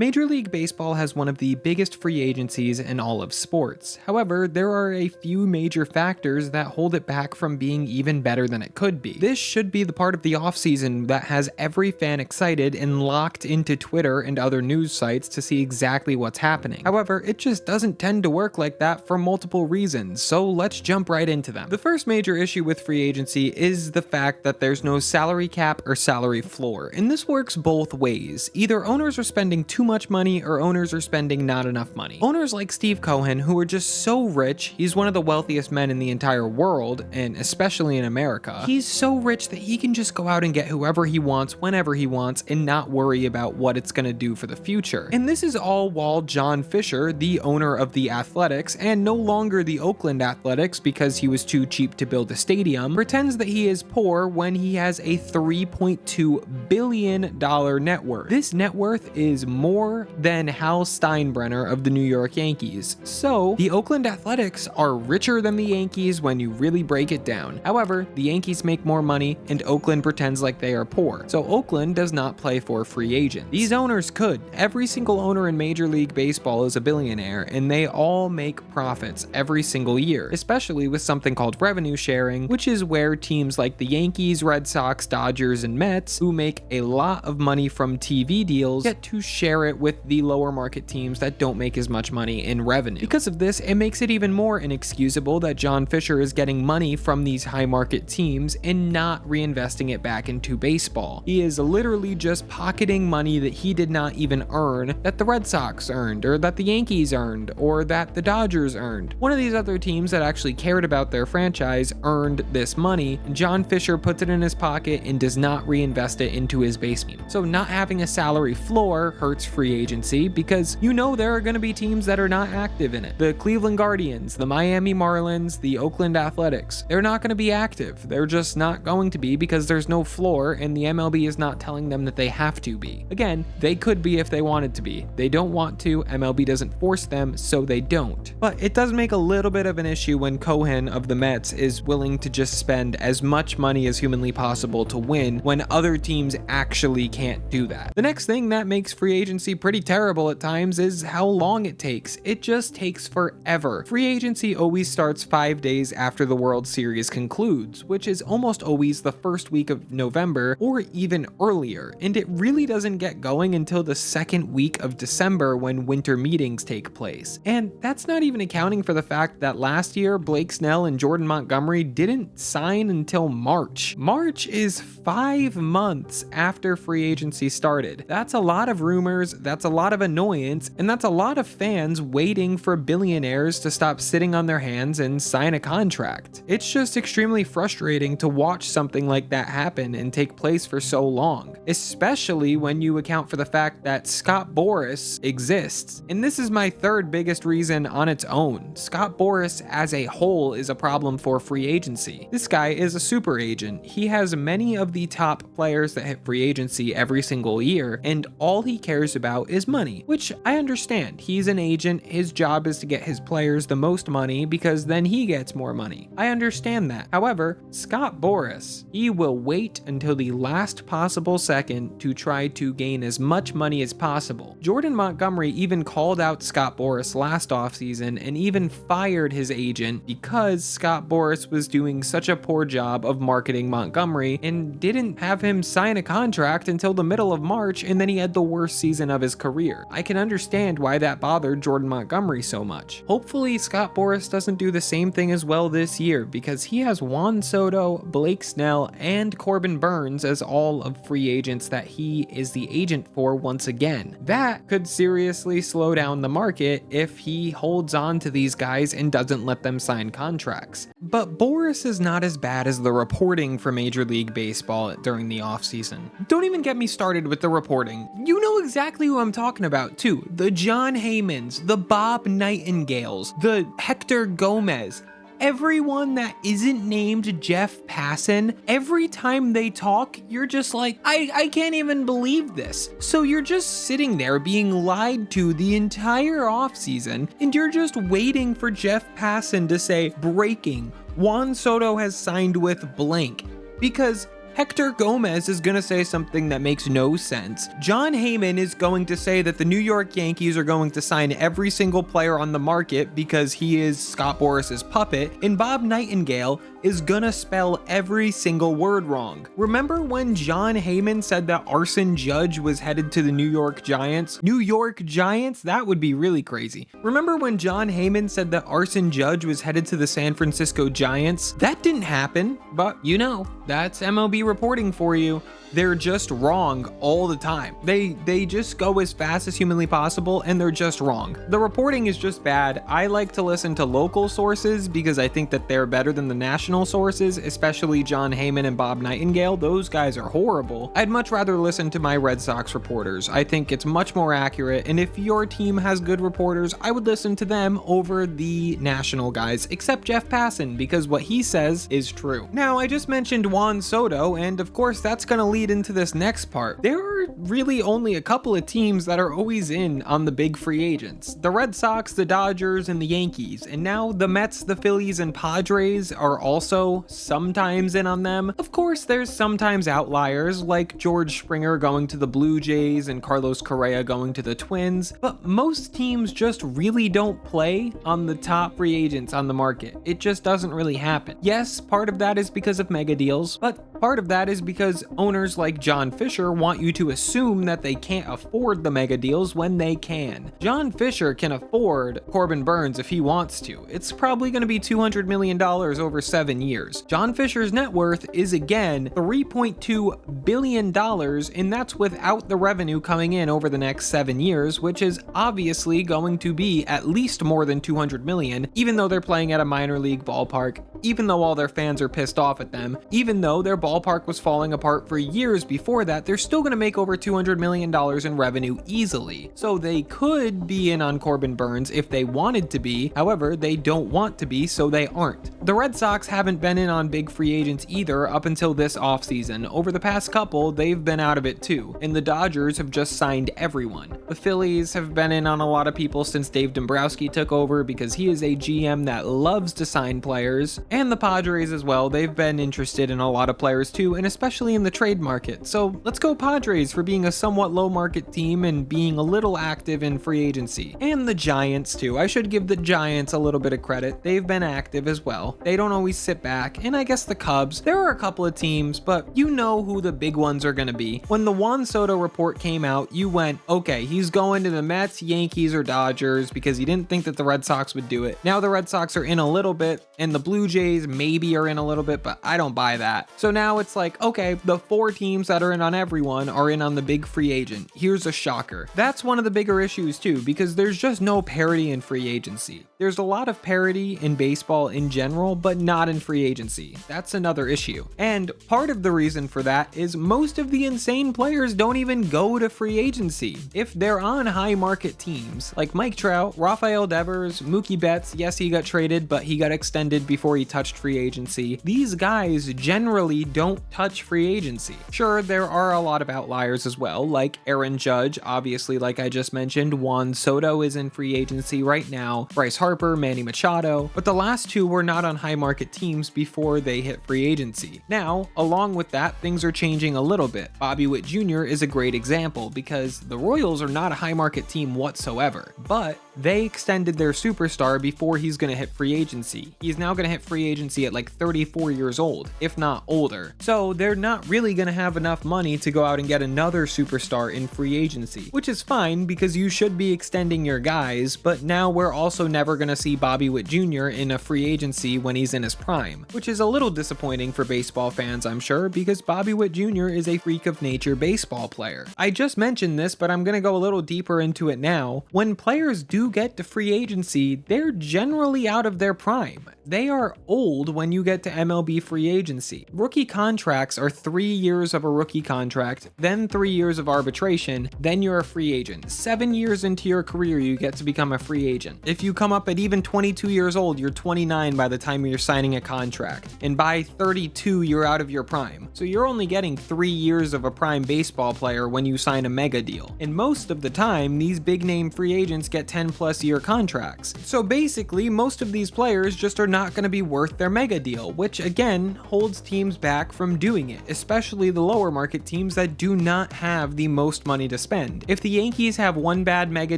Major League Baseball has one of the biggest free agencies in all of sports. However, there are a few major factors that hold it back from being even better than it could be. This should be the part of the offseason that has every fan excited and locked into Twitter and other news sites to see exactly what's happening. However, it just doesn't tend to work like that for multiple reasons, so let's jump right into them. The first major issue with free agency is the fact that there's no salary cap or salary floor, and this works both ways. Either owners are spending too much money or owners are spending not enough money. Owners like Steve Cohen, who are just so rich, he's one of the wealthiest men in the entire world, and especially in America. He's so rich that he can just go out and get whoever he wants, whenever he wants, and not worry about what it's gonna do for the future. And this is all while John Fisher, the owner of the Athletics, and no longer the Oakland Athletics because he was too cheap to build a stadium, pretends that he is poor when he has a $3.2 billion net worth. This net worth is more than Hal Steinbrenner of the New York Yankees. So, the Oakland Athletics are richer than the Yankees when you really break it down. However, the Yankees make more money and Oakland pretends like they are poor. So Oakland does not play for free agents. These owners could. Every single owner in Major League Baseball is a billionaire and they all make profits every single year, especially with something called revenue sharing, which is where teams like the Yankees, Red Sox, Dodgers, and Mets, who make a lot of money from TV deals, get to share it with the lower market teams that don't make as much money in revenue. Because of this, it makes it even more inexcusable that John Fisher is getting money from these high market teams and not reinvesting it back into baseball. He is literally just pocketing money that he did not even earn, that the Red Sox earned, or that the Yankees earned, or that the Dodgers earned. One of these other teams that actually cared about their franchise earned this money, and John Fisher puts it in his pocket and does not reinvest it into his base team. So not having a salary floor hurts free agency because you know there are going to be teams that are not active in it. The Cleveland Guardians, the Miami Marlins, the Oakland Athletics, they're not going to be active. They're just not going to be because there's no floor and the MLB is not telling them that they have to be. Again, they could be if they wanted to be. They don't want to, MLB doesn't force them, so they don't. But it does make a little bit of an issue when Cohen of the Mets is willing to just spend as much money as humanly possible to win when other teams actually can't do that. The next thing that makes free agency pretty terrible at times is how long it takes. It just takes forever. Free agency always starts 5 days after the World Series concludes, which is almost always the first week of November or even earlier, and it really doesn't get going until the second week of December when winter meetings take place. And that's not even accounting for the fact that last year Blake Snell and Jordan Montgomery didn't sign until March. March is 5 months after free agency started. That's a lot of rumors, that's a lot of annoyance, and that's a lot of fans waiting for billionaires to stop sitting on their hands and sign a contract. It's just extremely frustrating to watch something like that happen and take place for so long, especially when you account for the fact that Scott Boras exists. And this is my third biggest reason on its own. Scott Boras as a whole is a problem for free agency. This guy is a super agent. He has many of the top players that hit free agency every single year, and all he cares about is money, which I understand. He's an agent. His job is to get his players the most money because then he gets more money. I understand that. However, Scott Boras, he will wait until the last possible second to try to gain as much money as possible. Jordan Montgomery even called out Scott Boras last offseason and even fired his agent because Scott Boras was doing such a poor job of marketing Montgomery and didn't have him sign a contract until the middle of March, and then he had the worst season of his career. I can understand why that bothered Jordan Montgomery so much. Hopefully Scott Boras doesn't do the same thing as well this year because he has Juan Soto, Blake Snell, and Corbin Burns as all of free agents that he is the agent for once again. That could seriously slow down the market if he holds on to these guys and doesn't let them sign contracts. But Boras is not as bad as the reporting for Major League Baseball during the offseason. Don't even get me started with the reporting. You know exactly who I'm talking about too. The John Heymans, the Bob Nightingales, the Hector Gomez. Everyone that isn't named Jeff Passan, every time they talk, you're just like, I can't even believe this. So you're just sitting there being lied to the entire offseason, and you're just waiting for Jeff Passan to say, breaking, Juan Soto has signed with blank. Because Hector Gomez is going to say something that makes no sense. Jon Heyman is going to say that the New York Yankees are going to sign every single player on the market because he is Scott Boras' puppet, and Bob Nightingale is gonna spell every single word wrong. Remember when Jon Heyman said that Arson Judge was headed to the New York Giants? New York Giants? That would be really crazy. Remember when Jon Heyman said that Arson Judge was headed to the San Francisco Giants? That didn't happen, but you know, that's MLB reporting for you. They're just wrong all the time. They just go as fast as humanly possible, and they're just wrong. The reporting is just bad. I like to listen to local sources because I think that they're better than the national sources, especially Jon Heyman and Bob Nightingale. Those guys are horrible. I'd much rather listen to my Red Sox reporters. I think it's much more accurate, and if your team has good reporters, I would listen to them over the national guys, except Jeff Passan, because what he says is true. Now, I just mentioned Juan Soto, and of course that's gonna lead into this next part. There are really only a couple of teams that are always in on the big free agents. The Red Sox, the Dodgers, and the Yankees. And now the Mets, the Phillies, and Padres are also sometimes in on them. Of course, there's sometimes outliers like George Springer going to the Blue Jays and Carlos Correa going to the Twins, but most teams just really don't play on the top free agents on the market. It just doesn't really happen. Yes, part of that is because of mega deals, but part of that is because owners like John Fisher want you to assume that they can't afford the mega deals when they can. John Fisher can afford Corbin Burns if he wants to. It's probably going to be $200 million over 7 years. John Fisher's net worth is again $3.2 billion, and that's without the revenue coming in over the next 7 years, which is obviously going to be at least more than $200 million, even though they're playing at a minor league ballpark, even though all their fans are pissed off at them, even though their ballpark was falling apart for years before that, they're still going to make over $200 million in revenue easily. So they could be in on Corbin Burns if they wanted to be, however, they don't want to be, so they aren't. The Red Sox haven't been in on big free agents either up until this offseason. Over the past couple, they've been out of it too, and the Dodgers have just signed everyone. The Phillies have been in on a lot of people since Dave Dombrowski took over because he is a GM that loves to sign players, and the Padres as well. They've been interested in a lot of players too, and especially in the trade market. So let's go Padres for being a somewhat low market team and being a little active in free agency. And the Giants too. I should give the Giants a little bit of credit. They've been active as well. They don't always sit back. And I guess the Cubs. There are a couple of teams, but you know who the big ones are going to be. When the Juan Soto report came out, you went, okay, he's going to the Mets, Yankees, or Dodgers because he didn't think that the Red Sox would do it. Now the Red Sox are in a little bit, and the Blue Jays maybe are in a little bit, but I don't buy that. So now it's like, okay, the 4 teams that are in on everyone are in on the big free agent. Here's a shocker. That's one of the bigger issues too, because there's just no parity in free agency. There's a lot of parity in baseball in general, but not in free agency. That's another issue. And part of the reason for that is most of the insane players don't even go to free agency. If they're on high market teams, like Mike Trout, Rafael Devers, Mookie Betts, yes, he got traded, but he got extended before he touched free agency. These guys generally don't touch free agency. Sure, there are a lot of outliers as well, like Aaron Judge, obviously, like I just mentioned. Juan Soto is in free agency right now, Bryce Harper, Manny Machado, but the last two were not on high market teams before they hit free agency. Now, along with that, things are changing a little bit. Bobby Witt Jr. is a great example because the Royals are not a high market team whatsoever, but they extended their superstar before he's going to hit free agency. He's now going to hit free agency at like 34 years old, if not older. So they're not really going to have enough money to go out and get another superstar in free agency, which is fine because you should be extending your guys, but now we're also never going to see Bobby Witt Jr. in a free agency when he's in his prime, which is a little disappointing for baseball fans, I'm sure, because Bobby Witt Jr. is a freak of nature baseball player. I just mentioned this, but I'm going to go a little deeper into it now. When players do get to free agency, they're generally out of their prime. They are old when you get to MLB free agency. Rookie contracts are 3 years of a rookie contract, then 3 years of arbitration, then you're a free agent. 7 years into your career, you get to become a free agent. If you come up at even 22 years old, you're 29 by the time you're signing a contract. And by 32, you're out of your prime. So you're only getting 3 years of a prime baseball player when you sign a mega deal. And most of the time, these big name free agents get 10 10+ year contracts. So basically, most of these players just are not going to be worth their mega deal, which again holds teams back from doing it, especially the lower market teams that do not have the most money to spend. If the Yankees have one bad mega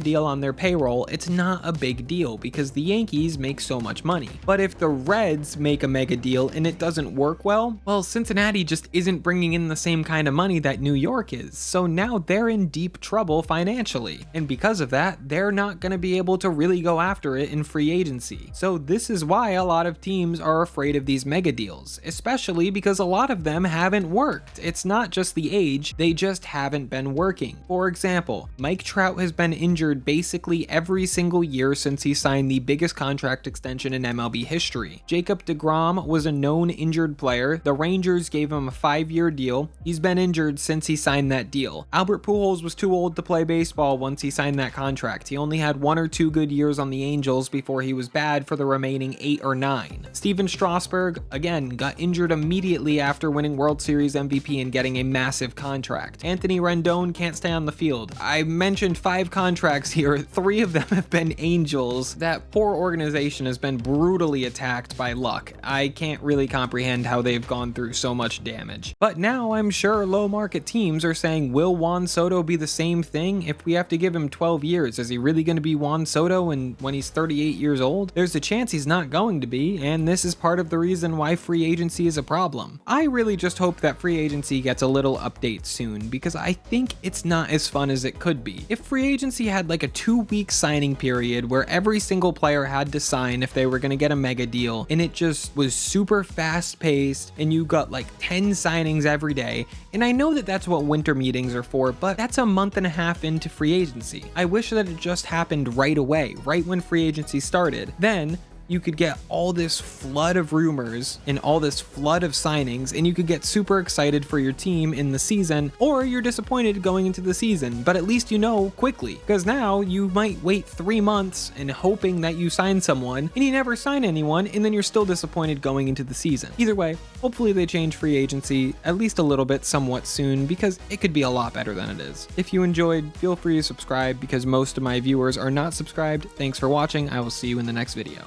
deal on their payroll, it's not a big deal because the Yankees make so much money. But if the Reds make a mega deal and it doesn't work well, Cincinnati just isn't bringing in the same kind of money that New York is, so now they're in deep trouble financially. And because of that, they're not going to be able to really go after it in free agency. So this is why a lot of teams are afraid of these mega deals, especially because a lot of them haven't worked. It's not just the age, they just haven't been working. For example, Mike Trout has been injured basically every single year since he signed the biggest contract extension in MLB history. Jacob deGrom was a known injured player. The Rangers gave him a 5-year deal. He's been injured since he signed that deal. Albert Pujols was too old to play baseball once he signed that contract. He only had 1 or 2 good years on the Angels before he was bad for the remaining 8 or 9. Steven Strasburg, again, got injured immediately after winning World Series MVP and getting a massive contract. Anthony Rendon can't stay on the field. I mentioned 5 contracts here. 3 of them have been Angels. That poor organization has been brutally attacked by luck. I can't really comprehend how they've gone through so much damage. But now I'm sure low market teams are saying, will Juan Soto be the same thing? If we have to give him 12 years, is he really going to be Juan Soto when he's 38 years old? There's a chance he's not going to be, and this is part of the reason why free agency is a problem. I really just hope that free agency gets a little update soon, because I think it's not as fun as it could be. If free agency had like a 2-week signing period where every single player had to sign if they were going to get a mega deal, and it just was super fast paced, and you got like 10 signings every day, and I know that that's what winter meetings are for, but that's a month and a half into free agency. I wish that it just happened right away, right when free agency started. Then you could get all this flood of rumors and all this flood of signings, and you could get super excited for your team in the season, or you're disappointed going into the season, but at least you know quickly, because now you might wait 3 months and hoping that you sign someone, and you never sign anyone, and then you're still disappointed going into the season. Either way, hopefully they change free agency at least a little bit somewhat soon, because it could be a lot better than it is. If you enjoyed, feel free to subscribe, because most of my viewers are not subscribed. Thanks for watching. I will see you in the next video.